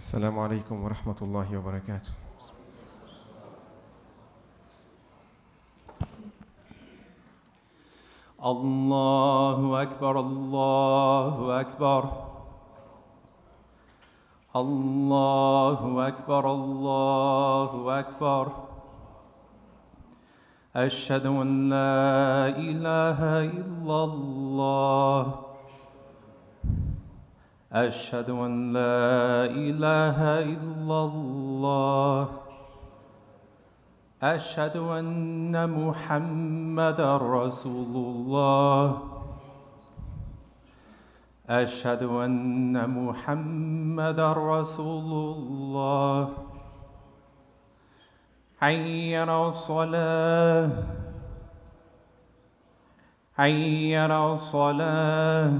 السلام عليكم ورحمة الله وبركاته. الله أكبر الله أكبر الله أكبر الله أكبر أشهد أن لا إله إلا الله أشهد أن لا إله إلا الله أشهد أن محمدًا رسول الله أشهد أن محمدًا رسول الله حي على الصلاة حي على الصلاة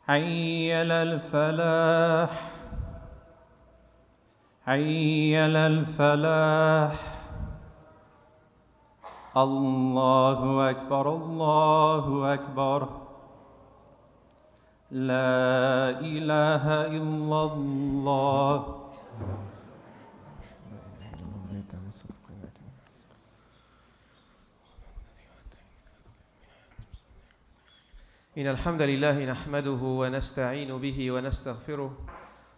حي على الفلاح حي على الفلاح الله أكبر الله أكبر لا إله إلا الله إن الحمد لله نحمده ونستعين به ونستغفره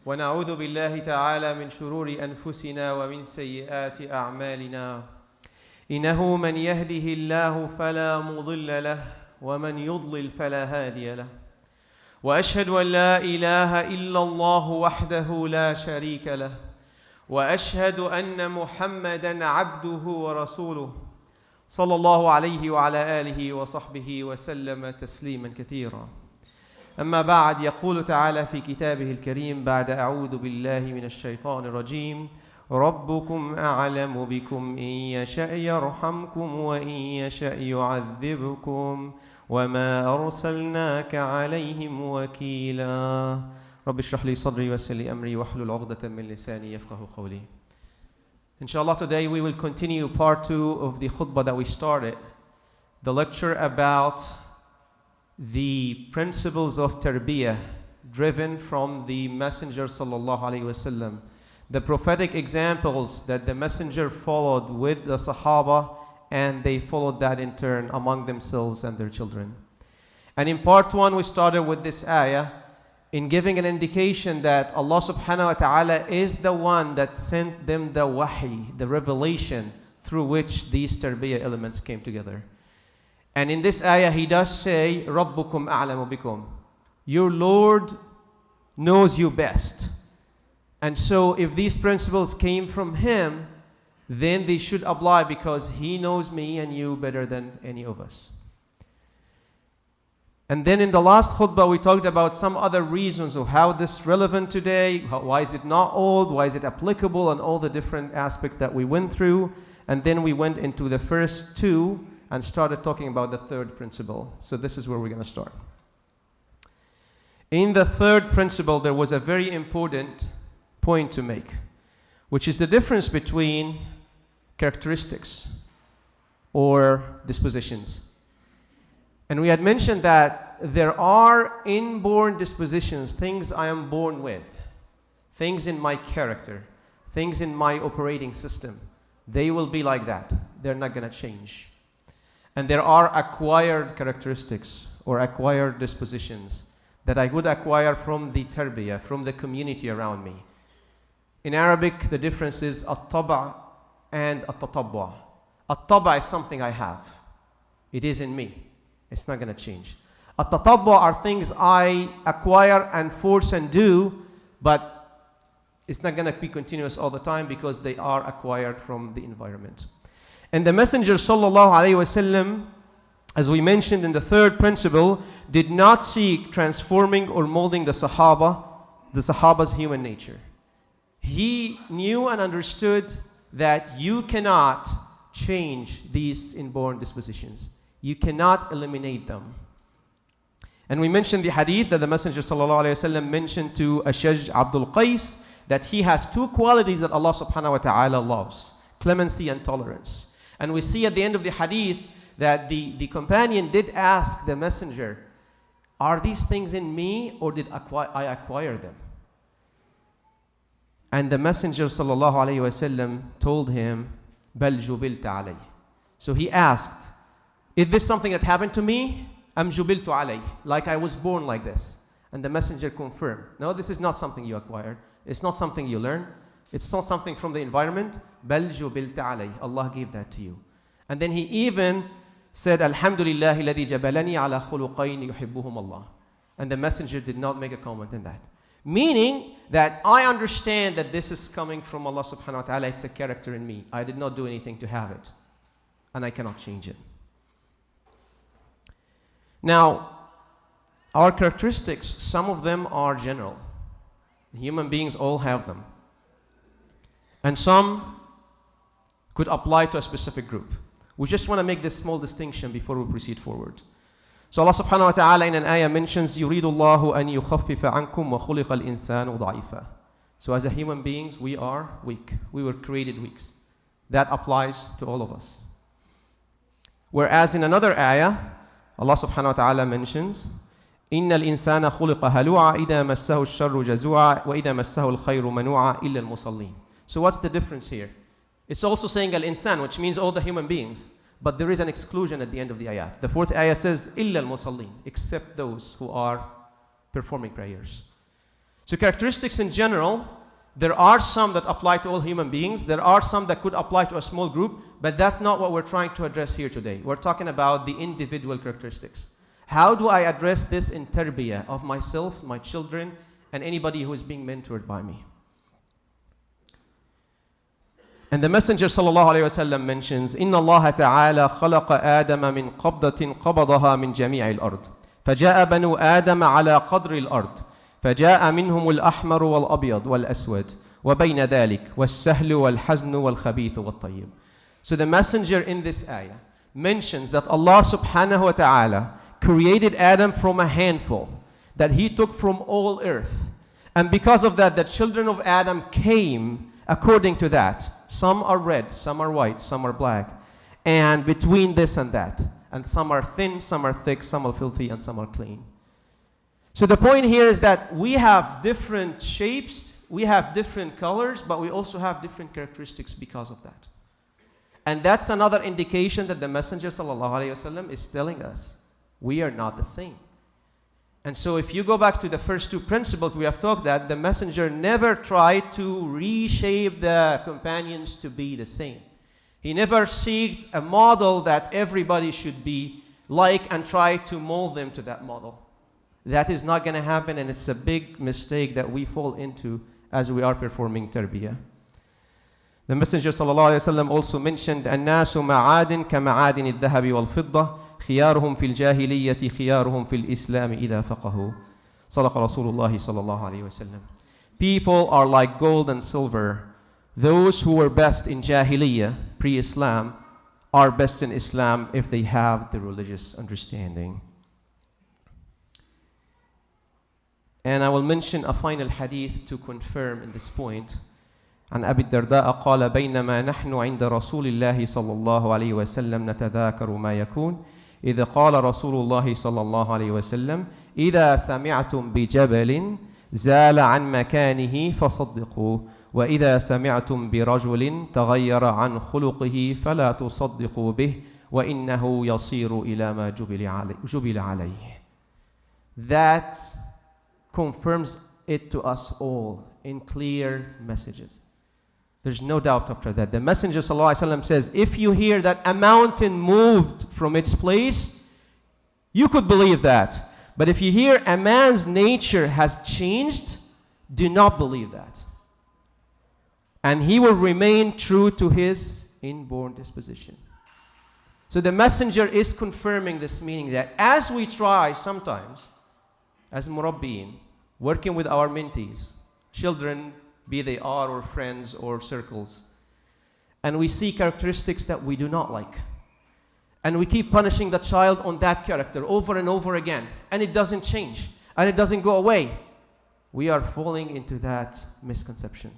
ونعوذ بالله تعالى من شرور أنفسنا ومن سيئات أعمالنا إنه من يهده الله فلا مضل له ومن يضلل فلا هادي له وأشهد أن لا إله إلا الله وحده لا شريك له وأشهد أن محمدًا عبده ورسوله صلى الله عليه وعلى آله وصحبه وسلم تسليما كثيرا. أما بعد، يقول تعالى في كتابه الكريم بعد أعوذ بالله من الشيطان الرجيم: ربكم أعلم بكم إن يشأ يرحمكم وإن يشأ يعذبكم وما أرسلناك عليهم وكيلا. رب اشرح لي صدري ويسر لي أمري واحلل عقدة من لساني يفقهوا قولي. Inshallah, today we will continue part 2 of the khutbah that we started, the lecture about the principles of Tarbiya driven from the Messenger sallallahu alaihi wasallam, the prophetic examples that the Messenger followed with the Sahaba, and they followed that in turn among themselves and their children. And in part 1 we started with this ayah in giving an indication that Allah subhanahu wa ta'ala is the one that sent them the wahi, the revelation through which these Tarbiya elements came together. And in this ayah he does say, Rabbukum a'lamu bikum, your Lord knows you best. And so if these principles came from him, then they should apply because he knows me and you better than any of us. And then in the last khutbah we talked about some other reasons of how this is relevant today, why is it not old, why is it applicable, and all the different aspects that we went through. And then we went into the first 2 and started talking about the third principle. So this is where we're going to start. In the third principle there was a very important point to make, which is the difference between characteristics or dispositions. And we had mentioned that there are inborn dispositions, things I am born with, things in my character, things in my operating system. They will be like that. They're not going to change. And there are acquired characteristics or acquired dispositions that I would acquire from the Tarbiya, from the community around me. In Arabic, the difference is at-taba' and at-tatabwa'. At-taba' is something I have. It is in me. It's not going to change. At-tatabwa' are things I acquire and force and do, but it's not going to be continuous all the time because they are acquired from the environment. And the Messenger sallallahu alaihi wasallam, as we mentioned in the third principle, did not seek transforming or molding the Sahaba's human nature. He knew and understood that you cannot change these inborn dispositions. You cannot eliminate them. And we mentioned the hadith that the Messenger sallallahu alaihi wasallam mentioned to Ashaj Abdul Qais that he has 2 qualities that Allah subhanahu wa ta'ala loves: clemency and tolerance. And we see at the end of the hadith that the companion did ask the Messenger, are these things in me or did I acquire them? And the Messenger sallallahu alayhi wasallam told him, بَلْ جُبِلْتَ عَلَيْهِ. So he asked, is this something that happened to me? أَمْ جُبِلْتُ عَلَيْهِ. Like I was born like this. And the Messenger confirmed, no, this is not something you acquired. It's not something you learn. It's not something from the environment. بَلْ جُبِلْتَ عَلَيْهِ. Allah gave that to you. And then he even said, Alhamdulillah الذي جبلني على خلقين يحبهم الله. And the Messenger did not make a comment on that. Meaning that I understand that this is coming from Allah subhanahu wa ta'ala. It's a character in me. I did not do anything to have it. And I cannot change it. Now, our characteristics, some of them are general. Human beings all have them. And some could apply to a specific group. We just want to make this small distinction before we proceed forward. So Allah subhanahu wa ta'ala in an ayah mentions, يُرِيدُ اللَّهُ أَن يُخَفِّفَ عَنْكُمْ وَخُلِقَ الْإِنسَانُ ضَعِيفًا. So as a human beings, we are weak. We were created weak. That applies to all of us. Whereas in another ayah, Allah subhanahu wa ta'ala mentions, إِنَّ الْإِنسَانَ خُلِقَ هَلُوعًا إِذَا مَسَّهُ الشَّرُّ جَزُوعًا وَإِذَا مَسَّهُ الْخَيْرُ مَنُوعًا إِلَّا الْمُصَلِّينَ. So what's the difference here? It's also saying al-insan, which means all the human beings. But there is an exclusion at the end of the ayat. The fourth ayah says, إِلَّا الْمُصَلِّينَ, except those who are performing prayers. So characteristics in general, there are some that apply to all human beings. There are some that could apply to a small group, but that's not what we're trying to address here today. We're talking about the individual characteristics. How do I address this in Tarbiya of myself, my children, and anybody who is being mentored by me? And the Messenger sallallahu alayhi wa sallam mentions, إِنَّ اللَّهَ تَعَالَى خَلَقَ آدَمَ مِنْ قَبْضَةٍ قَبَضَهَا مِنْ جَمِيعِ الْأَرْضِ فَجَاءَ بَنُو آدَمَ عَلَى قَدْرِ الْأَرْضِ فَجَاءَ مِنْهُمُ الْأَحْمَرُ وَالْأَبْيَضُ وَالْأَسْوَدُ وَبَيْنَ ذَلِكَ وَالسَّهْلُ وَالْحَزْنُ وَالْخَبِيثُ وَالطَّيِّبُ. So the Messenger in this ayah mentions that Allah subhanahu wa ta'ala created Adam from a handful that he took from all earth. And because of that, the children of Adam came according to that. Some are red, some are white, some are black. And between this and that. And some are thin, some are thick, some are filthy, and some are clean. So the point here is that we have different shapes, we have different colors, but we also have different characteristics because of that. And that's another indication that the Messenger sallallahu alayhi wasallam is telling us we are not the same. And so if you go back to the first two principles we have talked that the Messenger never tried to reshape the companions to be the same. He never sought a model that everybody should be like and try to mold them to that model. That is not going to happen, and it's a big mistake that we fall into as we are performing Tarbiya. The Messenger sallallahu alayhi wa sallam also mentioned, الناس معادن كمعادن الذهب والفضة خيارهم في الجاهلية خيارهم في الإسلام إذا فقهوا. صدق رسول الله صلى الله عليه وسلم. People are like gold and silver. Those who were best in Jahiliyyah, pre-Islam, are best in Islam if they have the religious understanding. And I will mention a final hadith to confirm in this point. عن أبي الدرداء قال بينما نحن عند رسول الله صلى الله عليه وسلم نتذاكر ما يكون إذ قال رسول الله صلى الله عليه وسلم إذا سمعتم بجبل زال عن مكانه فصدقوا وإذا سمعتم برجل تغير عن خلقه فلا تصدقوا به وإنه يصير إلى ما جبل عليه. That confirms it to us all in clear messages. There's no doubt after that. The Messenger ﷺ says, if you hear that a mountain moved from its place, you could believe that. But if you hear a man's nature has changed, do not believe that. And he will remain true to his inborn disposition. So the Messenger is confirming this meaning that as we try sometimes, as murabbiin, working with our mentees, children, be they are or friends or circles, and we see characteristics that we do not like, and we keep punishing the child on that character over and over again, and it doesn't change, and it doesn't go away, we are falling into that misconception.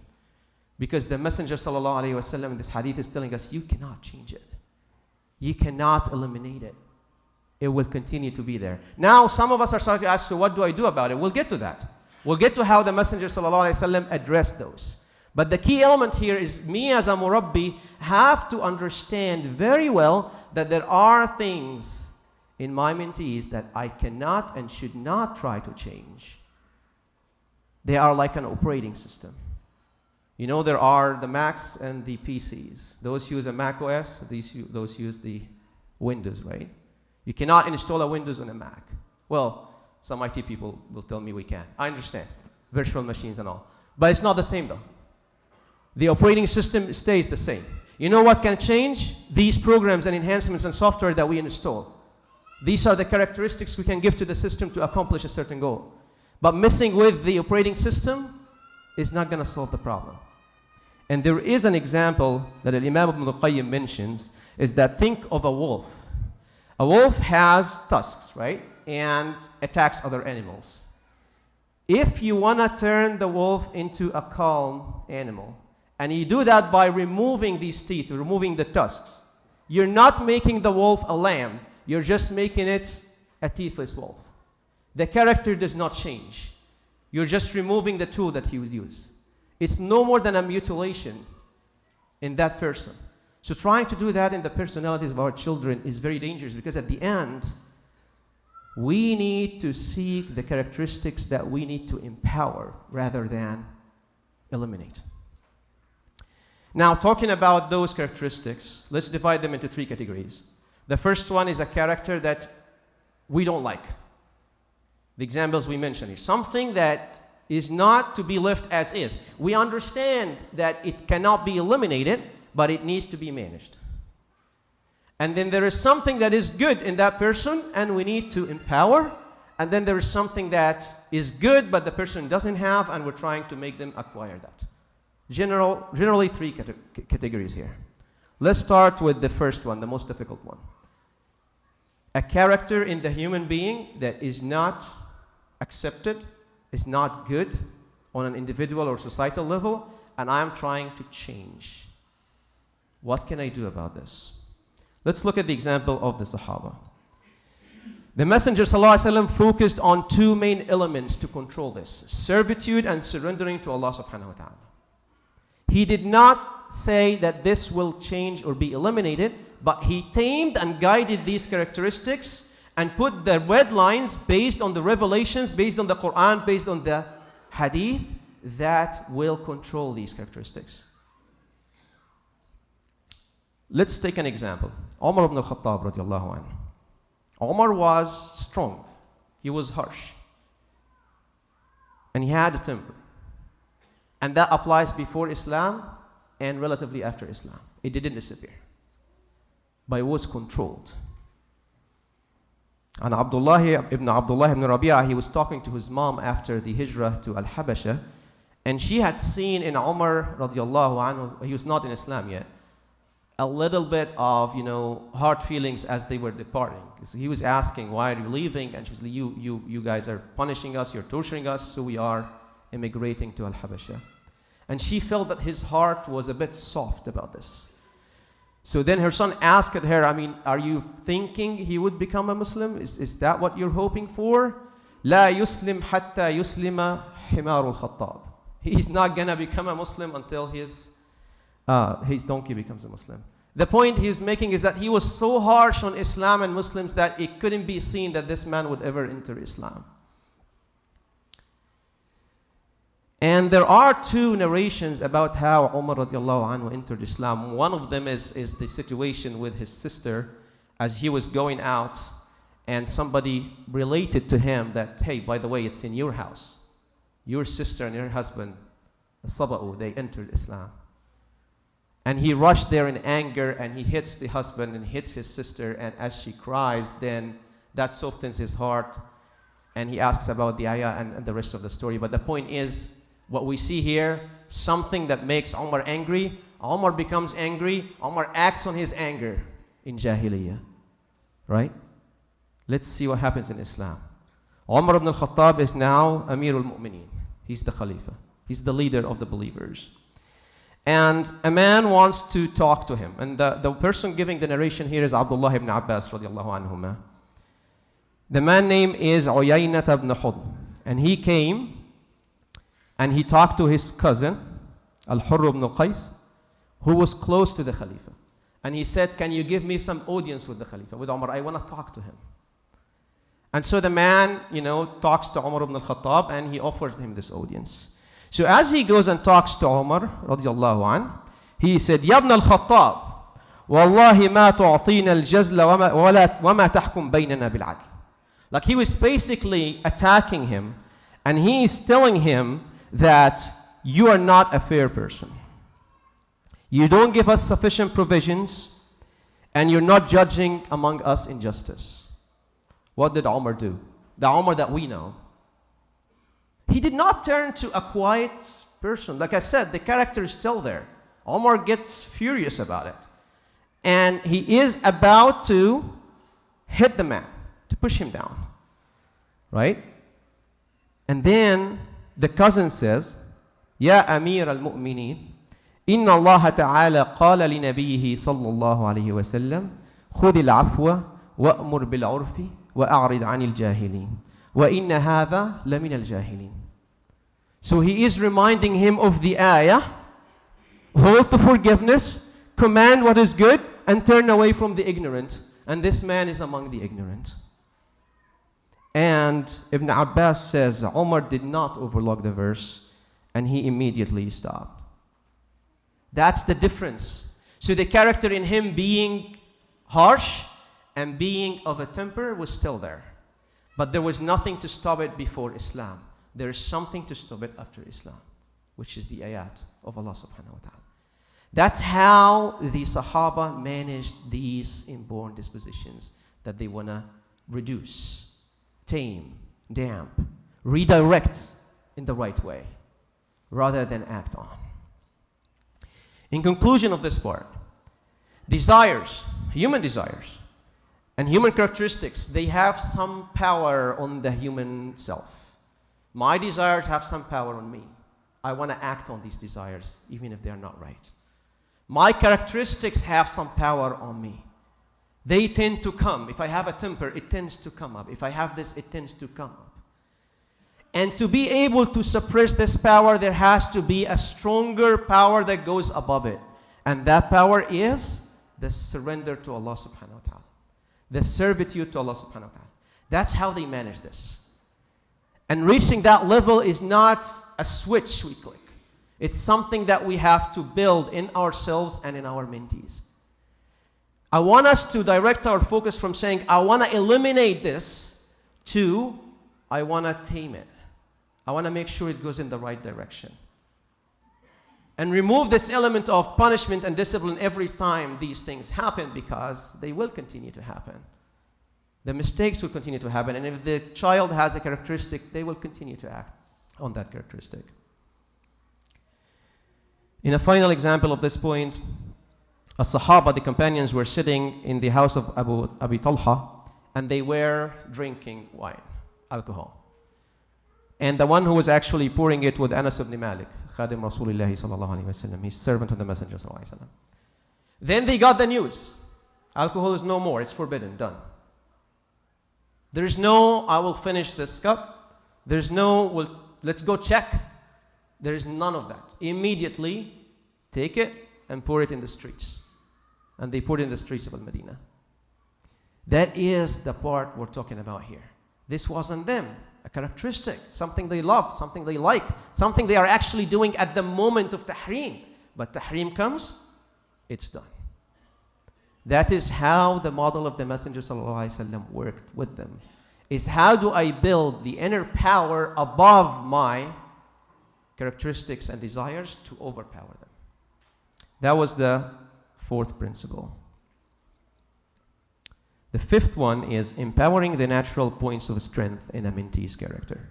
Because the Messenger sallallahu alaihi wasallam in this hadith is telling us, you cannot change it. You cannot eliminate it. It will continue to be there. Now, some of us are starting to ask, so what do I do about it? We'll get to that. We'll get to how the Messenger ﷺ addressed those. But the key element here is me as a murabbi have to understand very well that there are things in my mentees that I cannot and should not try to change. They are like an operating system. You know, there are the Macs and the PCs. Those use a Mac OS, those use the Windows, right? You cannot install a Windows on a Mac. Well, some IT people will tell me we can. I understand. Virtual machines and all. But it's not the same though. The operating system stays the same. You know what can change? These programs and enhancements and software that we install. These are the characteristics we can give to the system to accomplish a certain goal. But messing with the operating system is not going to solve the problem. And there is an example that Imam Ibn al-Qayyim mentions, is that think of a wolf. A wolf has tusks, right? And attacks other animals. If you want to turn the wolf into a calm animal, and you do that by removing these teeth, removing the tusks, you're not making the wolf a lamb, you're just making it a teethless wolf. The character does not change. You're just removing the tool that he would use. It's no more than a mutilation in that person. So trying to do that in the personalities of our children is very dangerous, because at the end, we need to seek the characteristics that we need to empower rather than eliminate. Now, talking about those characteristics, let's divide them into 3 categories. The first one is a character that we don't like. The examples we mentioned here. Something that is not to be left as is. We understand that it cannot be eliminated, but it needs to be managed. And then there is something that is good in that person, and we need to empower. And then there is something that is good, but the person doesn't have, and we're trying to make them acquire that. Generally 3 categories here. Let's start with the first one, the most difficult one. A character in the human being that is not accepted, is not good on an individual or societal level, and I'm trying to change. What can I do about this? Let's look at the example of the Sahaba. The Messenger ﷺ focused on 2 main elements to control this: servitude and surrendering to Allah subhanahu wa ta'ala. He did not say that this will change or be eliminated, but he tamed and guided these characteristics and put the red lines based on the revelations, based on the Quran, based on the Hadith, that will control these characteristics. Let's take an example. Umar ibn al-Khattab radiallahu anhu. Umar was strong. He was harsh. And he had a temper. And that applies before Islam and relatively after Islam. It didn't disappear, but it was controlled. And Abdullah ibn Rabi'ah, he was talking to his mom after the hijrah to Al-Habasha, and she had seen in Umar radiallahu anhu, he was not in Islam yet, a little bit of, hard feelings as they were departing. So he was asking, why are you leaving? And she was like, you guys are punishing us, you're torturing us, so we are immigrating to Al-Habasha. And she felt that his heart was a bit soft about this. So then her son asked her, are you thinking he would become a Muslim? Is that what you're hoping for? لا يسلم حتى يسلم حمار الخطاب. He's not going to become a Muslim until his donkey becomes a Muslim. The point he's making is that he was so harsh on Islam and Muslims that it couldn't be seen that this man would ever enter Islam. And there are 2 narrations about how Umar radiallahu anhu entered Islam. One of them is the situation with his sister as he was going out, and somebody related to him that, hey, by the way, it's in your house. Your sister and your husband, Saba'u, they entered Islam. And he rushed there in anger, and he hits the husband and hits his sister, and as she cries, then that softens his heart, and he asks about the ayah and the rest of the story. But the point is, what we see here, something that makes Umar angry, Umar becomes angry, Umar acts on his anger in Jahiliyyah, right? Let's see what happens in Islam. Umar ibn al-Khattab is now Amirul Mu'mineen. He's the Khalifa. He's the leader of the believers. And a man wants to talk to him. And the person giving the narration here is Abdullah ibn Abbas radiallahu anhuma. The man name is Uyaynat ibn Hudn. And he came and he talked to his cousin, Al-Hurr ibn Qais, who was close to the Khalifa. And he said, can you give me some audience with the Khalifa, with Umar? I want to talk to him. And so the man, talks to Umar ibn al-Khattab and he offers him this audience. So as he goes and talks to Umar, radiallahu anh, he said, Ya ibn al-Khattab, Wallahi ma tu'atina al-jazla wa ma tahkum baynana bil-'adl. Like he was basically attacking him, and he is telling him that you are not a fair person. You don't give us sufficient provisions, and you're not judging among us in justice. What did Umar do? The Umar that we know. He did not turn to a quiet person. Like I said, the character is still there. Umar gets furious about it. And he is about to hit the man, to push him down. Right? And then the cousin says, Ya Amir al-Mu'mineen, إن الله تعالى قال لنبيه صلى الله عليه وسلم خذ العفو وأمر بالعرف وأعرض عن الجاهلين وإن هذا لمن الجاهلين. So he is reminding him of the ayah, hold to forgiveness, command what is good, and turn away from the ignorant. And this man is among the ignorant. And Ibn Abbas says Umar did not overlook the verse, and he immediately stopped. That's the difference. So the character in him being harsh and being of a temper was still there. But there was nothing to stop it before Islam. There is something to stop it after Islam, which is the ayat of Allah subhanahu wa ta'ala. That's how the Sahaba managed these inborn dispositions that they want to reduce, tame, damp, redirect in the right way, rather than act on. In conclusion of this part, desires, human desires, and human characteristics, they have some power on the human self. My desires have some power on me. I want to act on these desires, even if they are not right. My characteristics have some power on me. They tend to come. If I have a temper, it tends to come up. If I have this, it tends to come up. And to be able to suppress this power, there has to be a stronger power that goes above it. And that power is the surrender to Allah subhanahu wa ta'ala. The servitude to Allah subhanahu wa ta'ala. That's how they manage this. And reaching that level is not a switch we click. It's something that we have to build in ourselves and in our mentees. I want us to direct our focus from saying, I want to eliminate this, to, I want to tame it. I want to make sure it goes in the right direction. And remove this element of punishment and discipline every time these things happen, because they will continue to happen. The mistakes will continue to happen. And if the child has a characteristic, they will continue to act on that characteristic. In a final example of this point, a Sahaba, the companions, were sitting in the house of Abi Talha, and they were drinking wine, alcohol. And the one who was actually pouring it was Anas ibn Malik, Khadim Rasulullah sallallahu alayhi wa sallam, his servant of the Messenger sallallahu alayhi wa sallam. Then they got the news. Alcohol is no more, it's forbidden, done. There is no, I will finish this cup. There's no, well, let's go check. There is none of that. Immediately, take it and pour it in the streets. And they poured it in the streets of Al-Madinah. That is the part we're talking about here. This wasn't them. A characteristic, something they love, something they like, something they are actually doing at the moment of tahrim. But tahrim comes, it's done. That is how the model of the Messenger ﷺ worked with them. Is how do I build the inner power above my characteristics and desires to overpower them? That was the fourth principle. The fifth one is empowering the natural points of strength in a mentee's character.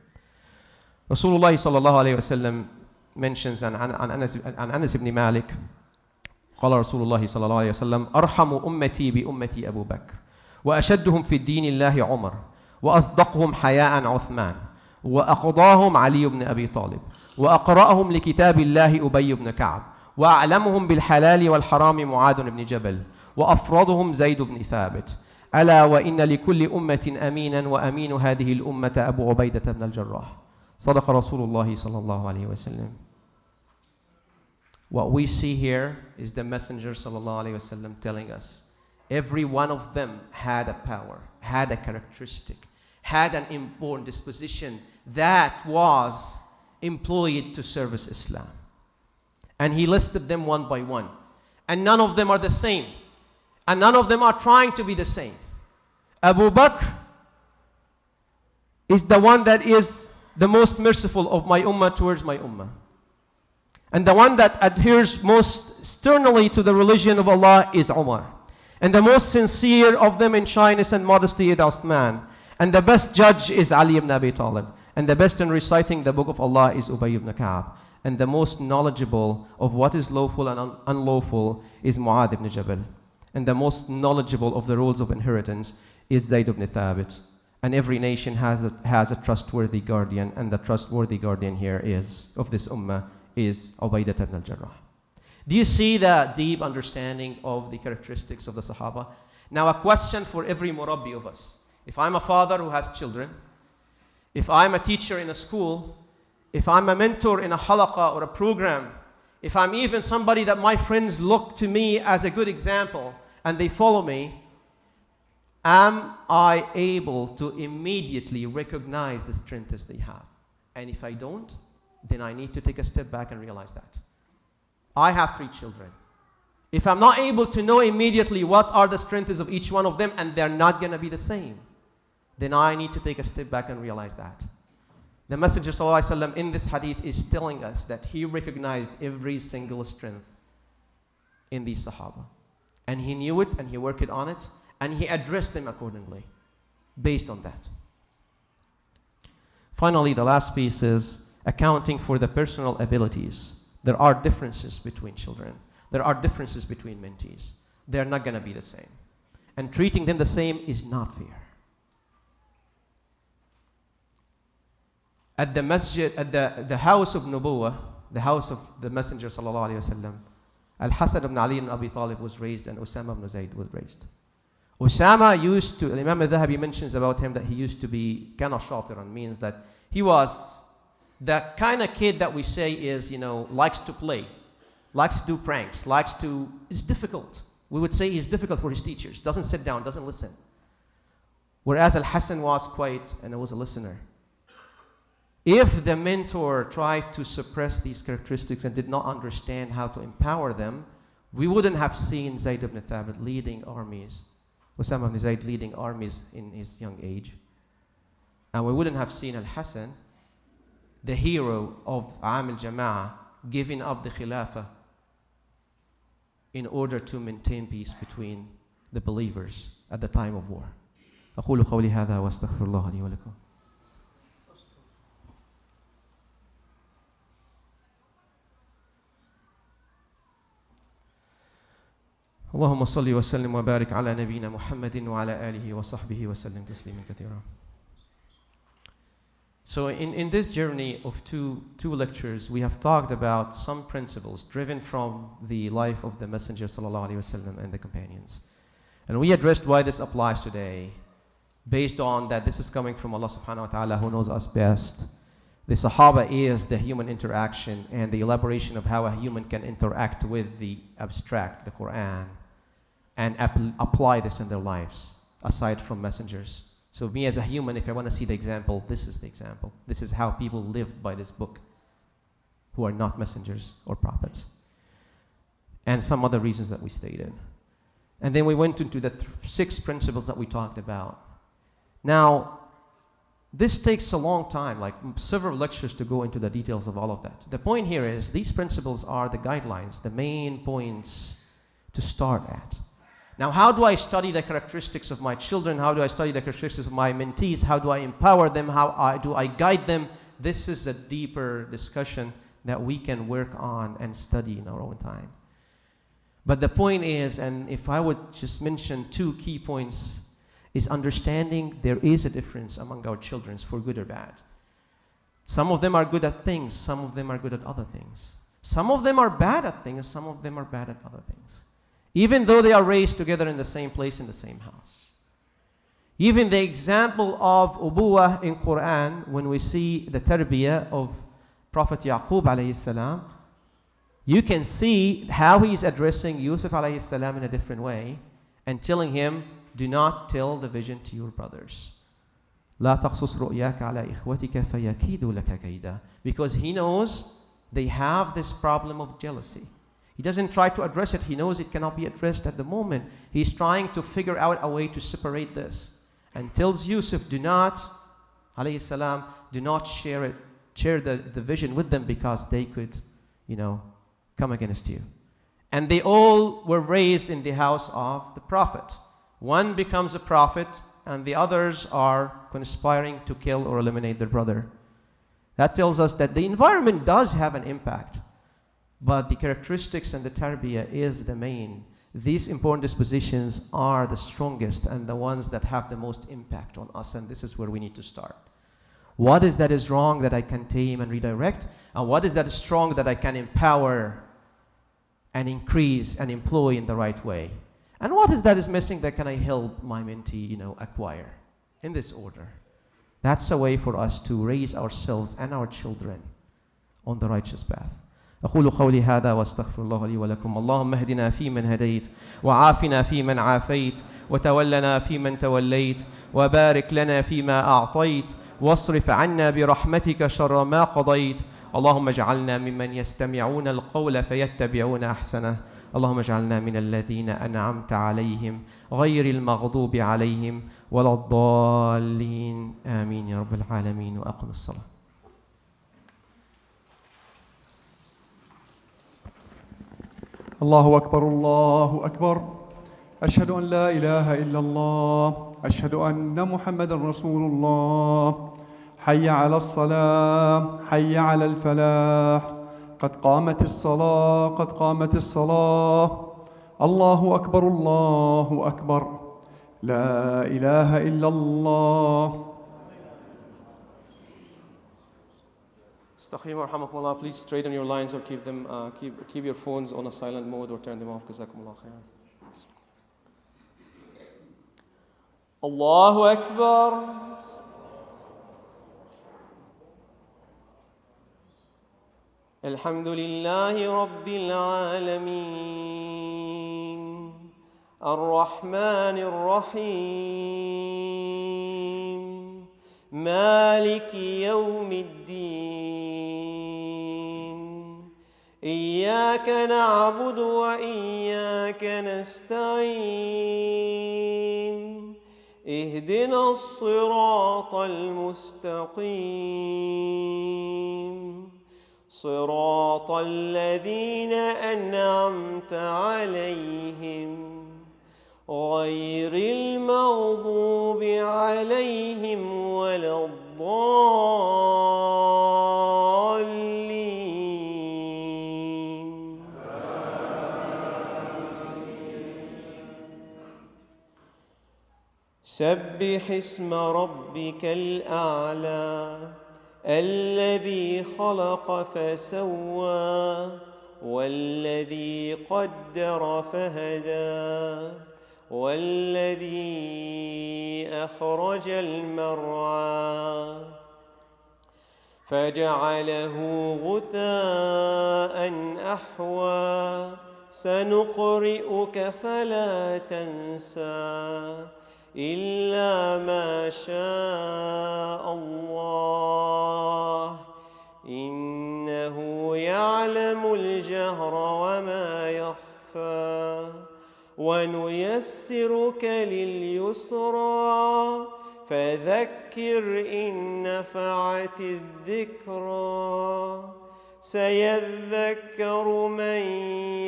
Rasulullah sallallahu alayhi wa sallam mentions an Anas ibn Malik, قال رسول الله صلى الله عليه وسلم أرحم أمتي بأمتي أبو بكر وأشدهم في الدين الله عمر وأصدقهم حياء عثمان وأقضاهم علي بن أبي طالب وأقرأهم لكتاب الله أبي بن كعب وأعلمهم بالحلال والحرام معاذ بن جبل وأفرضهم زيد بن ثابت ألا وإن لكل أمة أمينا وأمين هذه الأمة أبو عبيدة بن الجراح صدق رسول الله صلى الله عليه وسلم. What we see here is the Messenger ﷺ telling us every one of them had a power, had a characteristic, had an important disposition that was employed to service Islam. And he listed them one by one. And none of them are the same. And none of them are trying to be the same. Abu Bakr is the one that is the most merciful of my ummah towards my ummah. And the one that adheres most sternly to the religion of Allah is Umar. And the most sincere of them in shyness and modesty is Uthman. And the best judge is Ali ibn Abi Talib. And the best in reciting the book of Allah is Ubay ibn Ka'b. And the most knowledgeable of what is lawful and unlawful is Mu'adh ibn Jabal. And the most knowledgeable of the rules of inheritance is Zayd ibn Thabit. And every nation has a trustworthy guardian, and the trustworthy guardian here is, of this ummah, is Ubaidah ibn al-Jarrah. Do you see the deep understanding of the characteristics of the Sahaba? Now a question for every murabbi of us. If I'm a father who has children, if I'm a teacher in a school, if I'm a mentor in a halaqah or a program, if I'm even somebody that my friends look to me as a good example and they follow me, am I able to immediately recognize the strengths they have? And if I don't, then I need to take a step back and realize that. I have 3 children. If I'm not able to know immediately what are the strengths of each one of them, and they're not going to be the same, then I need to take a step back and realize that. The Messenger ﷺ in this hadith is telling us that he recognized every single strength in these Sahaba. And he knew it, and he worked on it, and he addressed them accordingly, based on that. Finally, the last piece is accounting for the personal abilities. There are differences between children. There are differences between mentees. They're not going to be the same. And treating them the same is not fair. At the masjid, at the house of Nubuwah, the house of the Messenger sallallahu alaihi wasallam, Al-Hasan ibn Ali ibn Abi Talib was raised, and Usama ibn Zayd was raised. Usama used to, Imam al-Dhahabi mentions about him that he used to be kana shatiran, means that he was that kind of kid that we say is, likes to play, likes to do pranks, is difficult. We would say he's difficult for his teachers, doesn't sit down, doesn't listen. Whereas Al-Hasan was quiet and was a listener. If the mentor tried to suppress these characteristics and did not understand how to empower them, we wouldn't have seen Zayd ibn Thabit leading armies, Usama ibn Zayd leading armies in his young age. And we wouldn't have seen Al-Hasan, the hero of Amil Jama'ah, giving up the Khilafah in order to maintain peace between the believers at the time of war. أقول قولي هذا وأستغفر الله لي ولكم. اللهم صل وسلم وبارك على نبينا محمد وعلى آله وصحبه وسلم تسليما كثيرا. So in this journey of two lectures, we have talked about some principles driven from the life of the Messenger sallallahu alaihi wasallam and the companions. And we addressed why this applies today, based on that this is coming from Allah subhanahu wa ta'ala, who knows us best. The Sahaba is the human interaction and the elaboration of how a human can interact with the abstract, the Quran, and apply this in their lives, aside from messengers. So me as a human, if I want to see the example, this is the example. This is how people lived by this book, who are not messengers or prophets. And some other reasons that we stated. And then we went into the 6 principles that we talked about. Now, this takes a long time, like several lectures to go into the details of all of that. The point here is these principles are the guidelines, the main points to start at. Now, how do I study the characteristics of my children? How do I study the characteristics of my mentees? How do I empower them? How do I guide them? This is a deeper discussion that we can work on and study in our own time. But the point is, and if I would just mention 2 key points, is understanding there is a difference among our children, for good or bad. Some of them are good at things, some of them are good at other things. Some of them are bad at things, some of them are bad at other things. Even though they are raised together in the same place, in the same house. Even the example of ubuwah in Quran, when we see the Tarbiya of Prophet Yaqub alayhi salam, you can see how he's addressing Yusuf alayhi salam in a different way and telling him, do not tell the vision to your brothers. لا تقصص رؤياك على إخوتك فيكيدوا لك كيدا. Because he knows they have this problem of jealousy. He doesn't try to address it. He knows it cannot be addressed at the moment. He's trying to figure out a way to separate this. And tells Yusuf, do not, alayhi salam, do not share the vision with them because they could, come against you. And they all were raised in the house of the prophet. One becomes a prophet and the others are conspiring to kill or eliminate their brother. That tells us that the environment does have an impact, but the characteristics and the Tarbiya is the main. These important dispositions are the strongest and the ones that have the most impact on us, and this is where we need to start. What is that is wrong that I can tame and redirect? And what is that is strong that I can empower and increase and employ in the right way? And what is that is missing that can I help my mentee, acquire? In this order. That's a way for us to raise ourselves and our children on the righteous path. أقول قولي هذا واستغفر الله لي ولكم. اللهم اهدنا فيمن هديت وعافنا فيمن عافيت وتولنا فيمن توليت وبارك لنا فيما أعطيت واصرف عنا برحمتك شر ما قضيت. اللهم اجعلنا ممن يستمعون القول فيتبعون أحسنه. اللهم اجعلنا من الذين أنعمت عليهم غير المغضوب عليهم ولا الضالين. آمين يا رب العالمين. وأقم الصلاة. الله أكبر الله أكبر. أشهد أن لا إله إلا الله. أشهد أن محمدا رسول الله. حي على الصلاة حي على الفلاح. قد قامت الصلاة قد قامت الصلاة. الله أكبر الله أكبر. لا إله إلا الله. استقيموا رحمكم الله. Please straighten your lines or keep them keep your phones on a silent mode or turn them off. جزاكم الله خيرا. الله أكبر. الحمد لله رب العالمين الرحمن الرحيم مالك يوم الدين إياك نعبد وإياك نستعين اهدنا الصراط المستقيم صراط الذين أنعمت عليهم غير المغضوب عليهم ولا الضالين. سبح اسم ربك الأعلى الذي خلق فسوى والذي قدر فهدى والذي أخرج المرعى فجعله غثاء أحوى سنقرئك فلا تنسى إلا ما شاء الله إنه يعلم الجهر وما يخفى ونيسرك لليسرى فذكر إن نفعت الذكرى سيذكر من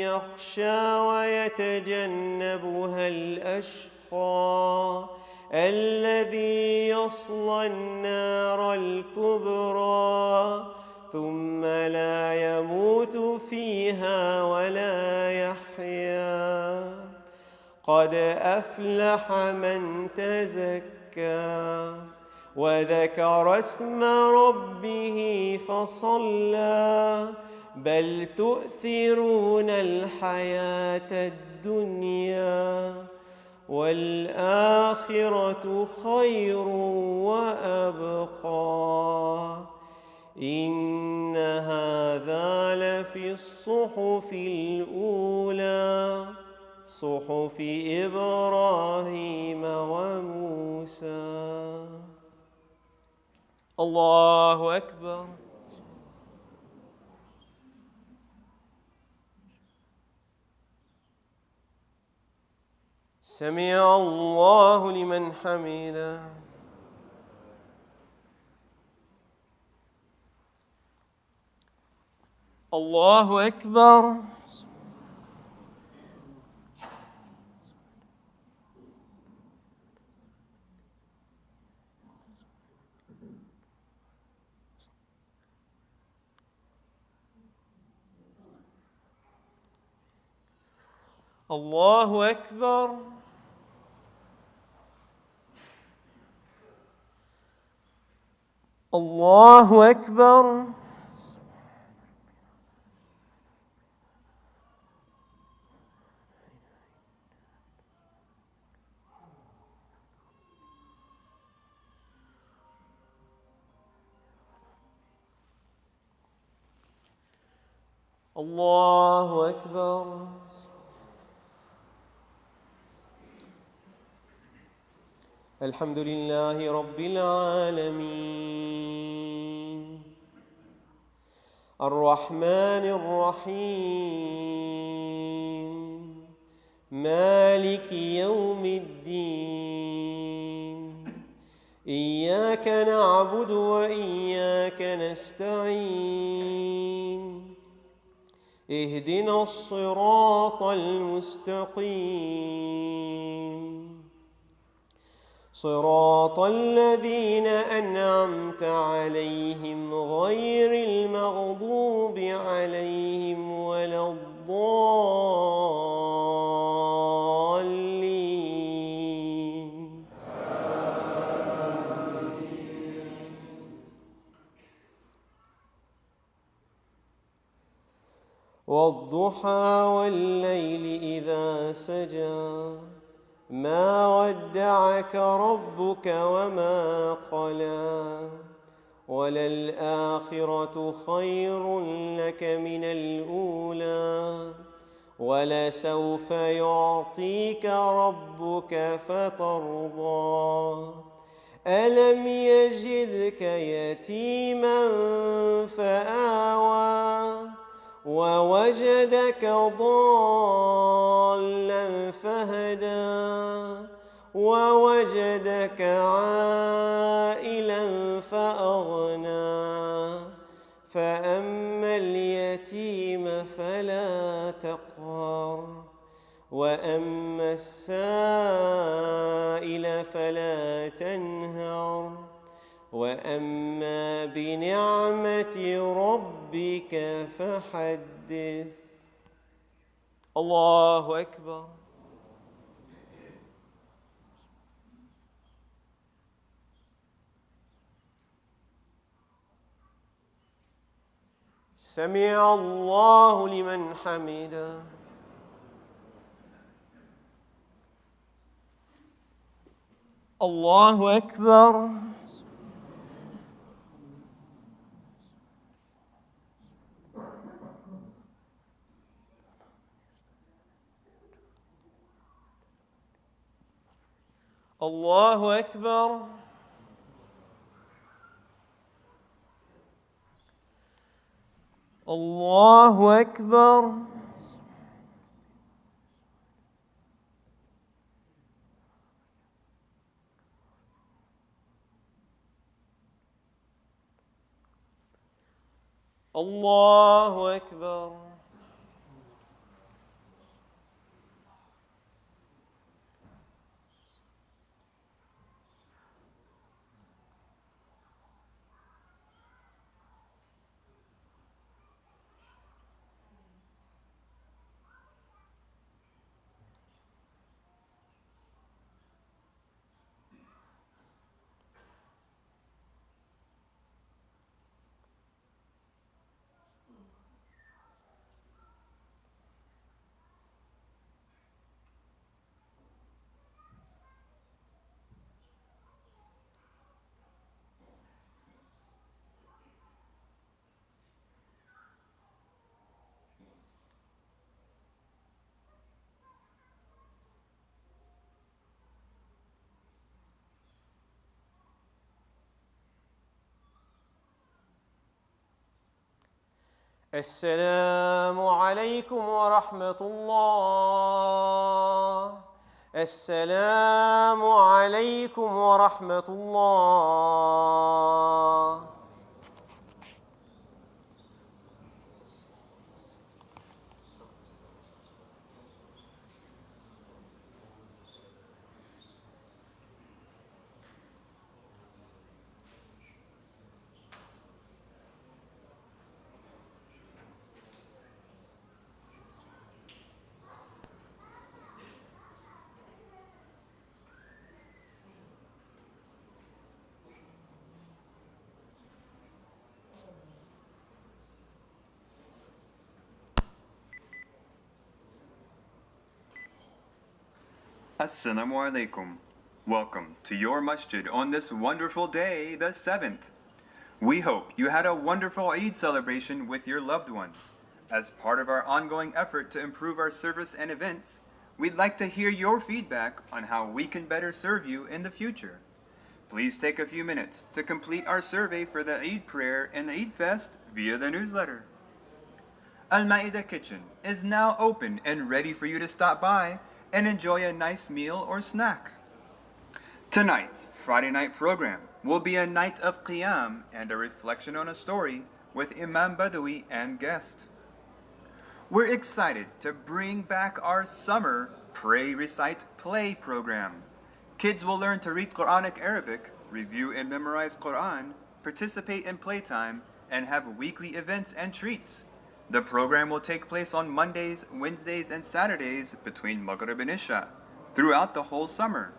يخشى ويتجنبها الأشقى الذي يصلى النار الكبرى ثم لا يموت فيها ولا يحيا قد أفلح من تزكى وذكر اسم ربه فصلى بل تؤثرون الحياة الدنيا والآخرة خير وأبقى إن هذا لفي في الصحف الأولى صحف إبراهيم وموسى. الله أكبر. سمع الله لمن حمده. الله أكبر. الله أكبر. الله أكبر. الله أكبر. الحمد لله رب العالمين الرحمن الرحيم مالك يوم الدين إياك نعبد وإياك نستعين اهدنا الصراط المستقيم صراط الذين أنعمت عليهم غير المغضوب عليهم ولا الضالين. والضحى والليل إذا سجى ما ودعك ربك وما قلى وللآخرة خير لك من الأولى ولسوف يعطيك ربك فترضى ألم يجدك يتيما فآوى ووجدك ضالا فهدى ووجدك عائلا فأغنى فأما اليتيم فلا تقهر وأما السائل فلا تنهر وأما بنعمة ربك فحدث. الله أكبر. سمع الله لمن حمده. الله أكبر. الله أكبر. الله أكبر. الله أكبر. السلام عليكم ورحمة الله. السلام عليكم ورحمة الله. Assalamu alaikum. Welcome to your masjid on this wonderful day, the 7th. We hope you had a wonderful Eid celebration with your loved ones. As part of our ongoing effort to improve our service and events, we'd like to hear your feedback on how we can better serve you in the future. Please take a few minutes to complete our survey for the Eid prayer and the Eid fest via the newsletter. Al-Ma'idah Kitchen is now open and ready for you to stop by and enjoy a nice meal or snack. Tonight's Friday night program will be a night of Qiyam and a reflection on a story with Imam Badawi and guest. We're excited to bring back our summer Pray, Recite, Play program. Kids will learn to read Quranic Arabic, review and memorize Quran, participate in playtime, and have weekly events and treats. The program will take place on Mondays, Wednesdays, and Saturdays between Maghrib and Isha throughout the whole summer.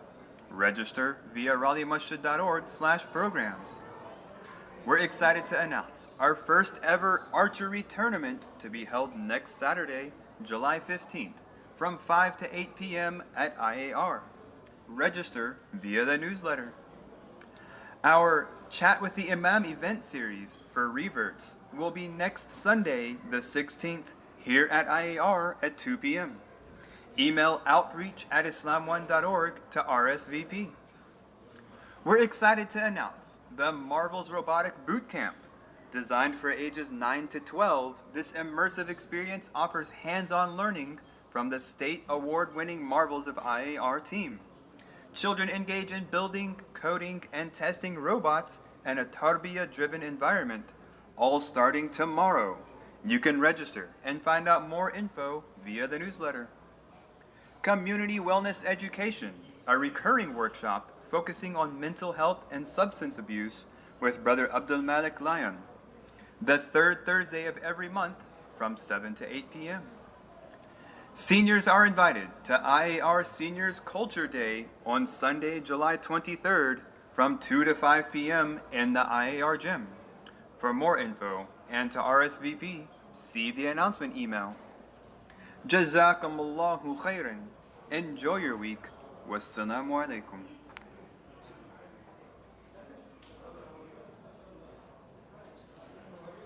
Register via raleigh-masjid.org/programs. We're excited to announce our first ever archery tournament to be held next Saturday, July 15th from 5 to 8 p.m. at IAR. Register via the newsletter. Our Chat with the Imam event series for reverts will be next Sunday, the 16th, here at IAR at 2 p.m. Email outreach@islam1.org to RSVP. We're excited to announce the Marvels Robotic Bootcamp. Designed for ages 9 to 12, this immersive experience offers hands-on learning from the state award-winning Marvels of IAR team. Children engage in building, coding, and testing robots in a Tarbiya-driven environment, all starting tomorrow. You can register and find out more info via the newsletter. Community Wellness Education, a recurring workshop focusing on mental health and substance abuse with Brother Abdul Malik Lyon. The third Thursday of every month from 7 to 8 p.m. Seniors are invited to IAR Seniors Culture Day on Sunday, July 23rd from 2 to 5 p.m. in the IAR gym. For more info and to RSVP, see the announcement email. Jazakumullahu khairan. Enjoy your week. Wassalamu alaikum.